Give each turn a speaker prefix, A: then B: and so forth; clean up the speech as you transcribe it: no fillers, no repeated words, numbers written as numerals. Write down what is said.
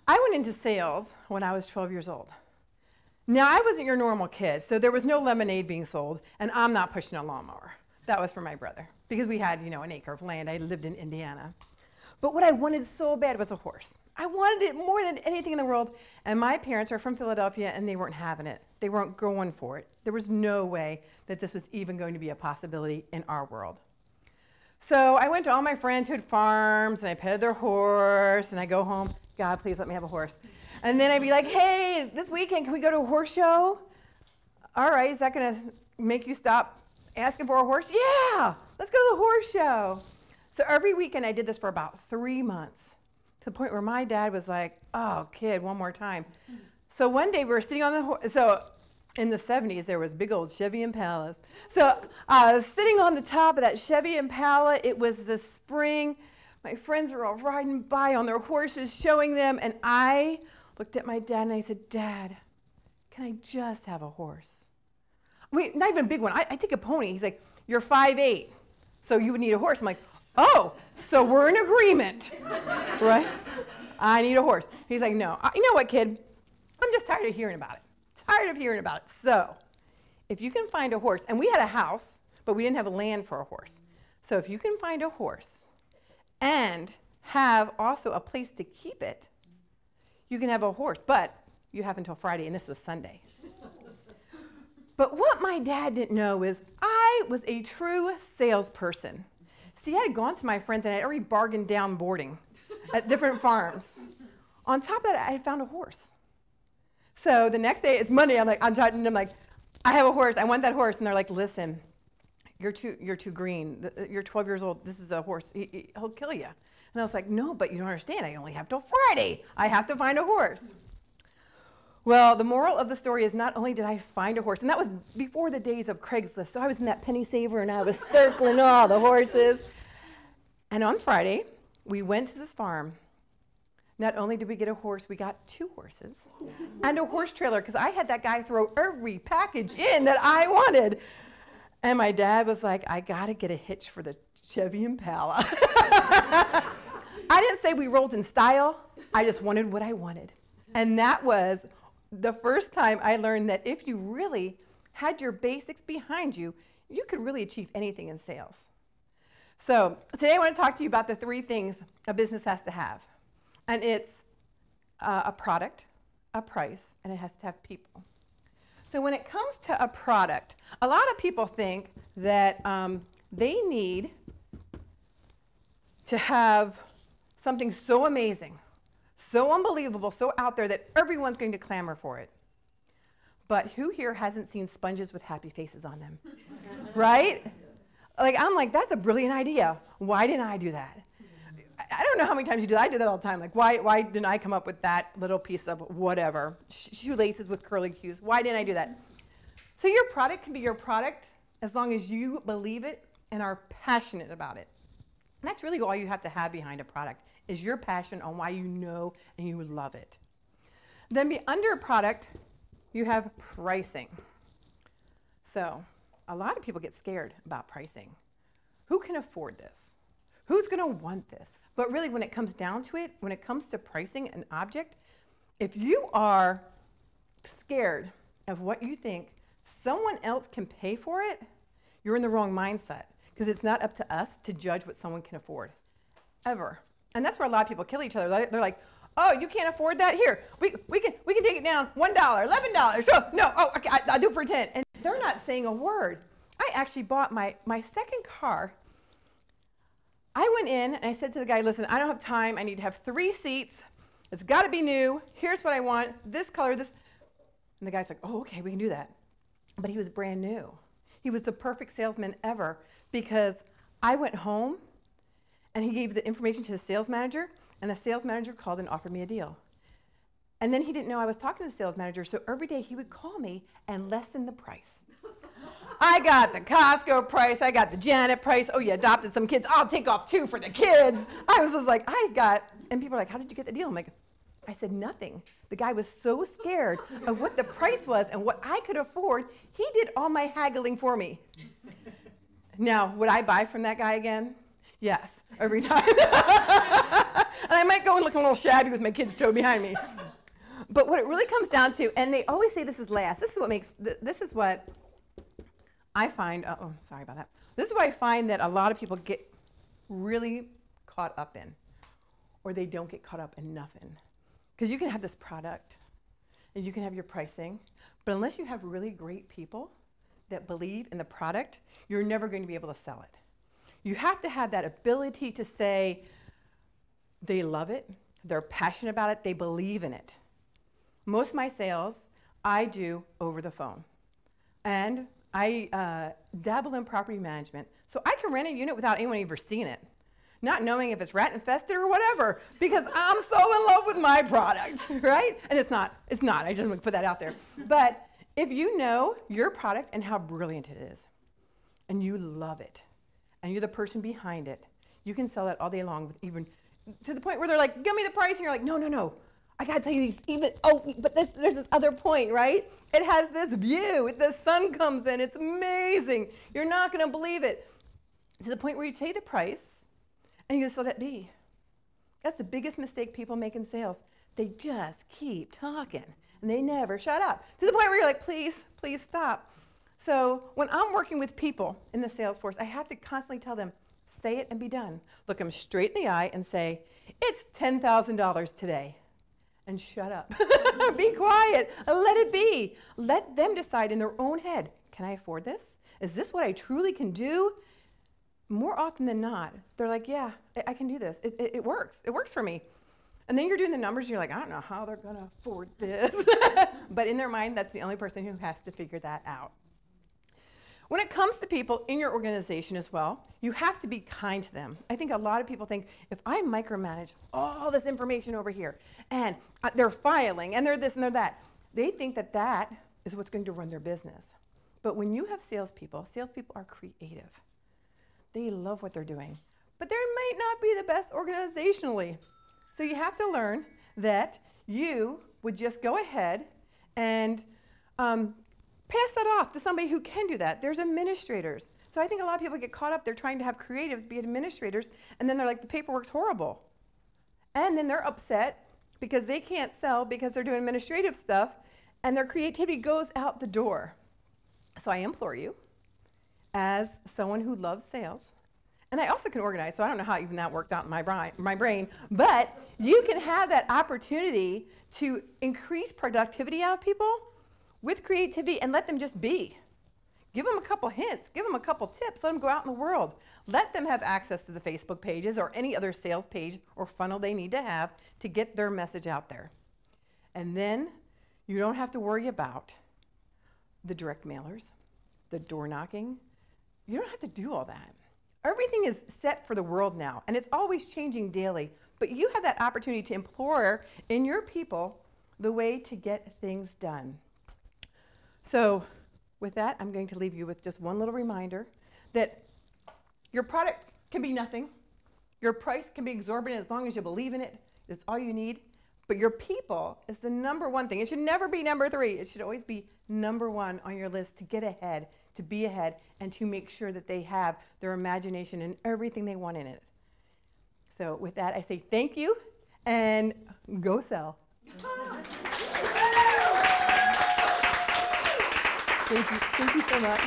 A: I went into sales when I was 12 years old. Now, I wasn't your normal kid, so there was no lemonade being sold, and I'm not pushing a lawnmower. That was for my brother, because we had, an acre of land. I lived in Indiana. But what I wanted so bad was a horse. I wanted it more than anything in the world, and my parents are from Philadelphia, and they weren't having it. They weren't going for it. There was no way that this was even going to be a possibility in our world. So I went to all my friends who had farms, and I petted their horse, and I go home, God, please let me have a horse. And then I'd be like, hey, this weekend, can we go to a horse show? All right, is that going to make you stop asking for a horse? Yeah, let's go to the horse show. So every weekend I did this for about 3 months, to the point where my dad was like, oh, kid, one more time. So one day we were sitting on the horse. So in the 70s, there was big old Chevy Impalas. So I was sitting on the top of that Chevy Impala. It was the spring. My friends were all riding by on their horses, showing them, and I looked at my dad and I said, Dad, can I just have a horse? Wait, not even a big one. I take a pony. He's like, you're 5'8", so you would need a horse. I'm like, oh, so we're in agreement, right? I need a horse. He's like, no. You know what, kid? I'm just tired of hearing about it. Tired of hearing about it. So if you can find a horse, and we had a house, but we didn't have land for a horse. So if you can find a horse and have also a place to keep it, you can have a horse, but you have until Friday, and this was Sunday. But what my dad didn't know is I was a true salesperson. See, I had gone to my friends, and I had already bargained down boarding at different farms. On top of that, I had found a horse. So the next day, it's Monday, I'm talking to them like, I have a horse, I want that horse. And they're like, listen, you're too green. You're 12 years old, this is a horse, he'll kill you. And I was like, no, but you don't understand, I only have till Friday. I have to find a horse. Well, the moral of the story is not only did I find a horse, and that was before the days of Craigslist, so I was in that penny saver and I was circling all the horses. And on Friday, we went to this farm. Not only did we get a horse, we got 2 horses and a horse trailer, because I had that guy throw every package in that I wanted. And my dad was like, I gotta get a hitch for the Chevy Impala. I didn't say we rolled in style, I just wanted what I wanted. And that was the first time I learned that if you really had your basics behind you, you could really achieve anything in sales. So today I want to talk to you about the 3 things a business has to have. And it's a product, a price, and it has to have people. So when it comes to a product, a lot of people think that they need to have something so amazing, so unbelievable, so out there that everyone's going to clamor for it. But who here hasn't seen sponges with happy faces on them? Right? I'm like, that's a brilliant idea. Why didn't I do that? I don't know how many times you do that. I do that all the time. Like, why didn't I come up with that little piece of whatever? Shoelaces with curly cues. Why didn't I do that? So your product can be your product as long as you believe it and are passionate about it. And that's really all you have to have behind a product, is your passion on why you know and you love it. Then under a product, you have pricing. So a lot of people get scared about pricing. Who can afford this? Who's going to want this? But really, when it comes down to it, when it comes to pricing an object, if you are scared of what you think someone else can pay for it, you're in the wrong mindset, because it's not up to us to judge what someone can afford, ever. And that's where a lot of people kill each other. They're like, oh, you can't afford that? Here, we can take it down $1, $11. Oh, no, oh, okay, I'll do it for 10. And they're not saying a word. I actually bought my second car. I went in and I said to the guy, listen, I don't have time. I need to have 3 seats. It's got to be new. Here's what I want. This color, this. And the guy's like, oh, okay, we can do that. But he was brand new. He was the perfect salesman ever, because I went home and he gave the information to the sales manager, and the sales manager called and offered me a deal. And then he didn't know I was talking to the sales manager, so every day he would call me and lessen the price. I got the Costco price, I got the Janet price, oh, you adopted some kids, I'll take off 2 for the kids. I was just like, and people are like, how did you get the deal? I'm like, I said nothing. The guy was so scared of what the price was and what I could afford, he did all my haggling for me. Now, would I buy from that guy again? Yes, every time. And I might go and look a little shabby with my kids towed behind me. But what it really comes down to, and they always say this is last. This is what I find, oh, sorry about that. This is what I find that a lot of people get really caught up in, or they don't get caught up enough in. Because you can have this product, and you can have your pricing, but unless you have really great people that believe in the product, you're never going to be able to sell it. You have to have that ability to say they love it, they're passionate about it, they believe in it. Most of my sales, I do over the phone. And I dabble in property management, so I can rent a unit without anyone ever seeing it. Not knowing if it's rat infested or whatever, because I'm so in love with my product, right? And it's not, I just want to put that out there. But if you know your product and how brilliant it is, and you love it, and you're the person behind it, you can sell it all day long with even, to the point where they're like, give me the price, and you're like, no, I gotta tell you these, but there's this other point, right? It has this view, the sun comes in, it's amazing. You're not gonna believe it. To the point where you say the price, and you just let it be. That's the biggest mistake people make in sales. They just keep talking, and they never shut up. To the point where you're like, please stop. So when I'm working with people in the sales force, I have to constantly tell them, say it and be done. Look them straight in the eye and say, it's $10,000 today. And shut up. Be quiet. Let it be. Let them decide in their own head, can I afford this? Is this what I truly can do? More often than not, they're like, yeah, I can do this. It works. It works for me. And then you're doing the numbers, and you're like, I don't know how they're going to afford this. But in their mind, that's the only person who has to figure that out. When it comes to people in your organization as well, you have to be kind to them. I think a lot of people think, if I micromanage all this information over here, and they're filing, and they're this and they're that, they think that that is what's going to run their business. But when you have salespeople are creative. They love what they're doing, but they might not be the best organizationally. So you have to learn that you would just go ahead and pass that off to somebody who can do that. There's administrators. So I think a lot of people get caught up. They're trying to have creatives be administrators, and then they're like, the paperwork's horrible. And then they're upset because they can't sell because they're doing administrative stuff, and their creativity goes out the door. So I implore you, as someone who loves sales, and I also can organize, so I don't know how even that worked out in my brain, but you can have that opportunity to increase productivity out of people with creativity and let them just be. Give them a couple hints, give them a couple tips, let them go out in the world. Let them have access to the Facebook pages or any other sales page or funnel they need to have to get their message out there. And then you don't have to worry about the direct mailers, the door knocking. You don't have to do all that. Everything is set for the world now, and it's always changing daily, but you have that opportunity to implore in your people the way to get things done. So with that, I'm going to leave you with just one little reminder that your product can be nothing. Your price can be exorbitant as long as you believe in it. It's all you need. But your people is the number one thing. It should never be number 3. It should always be number 1 on your list to get ahead, to be ahead, and to make sure that they have their imagination and everything they want in it. So with that, I say thank you, and go sell. Thank you so much.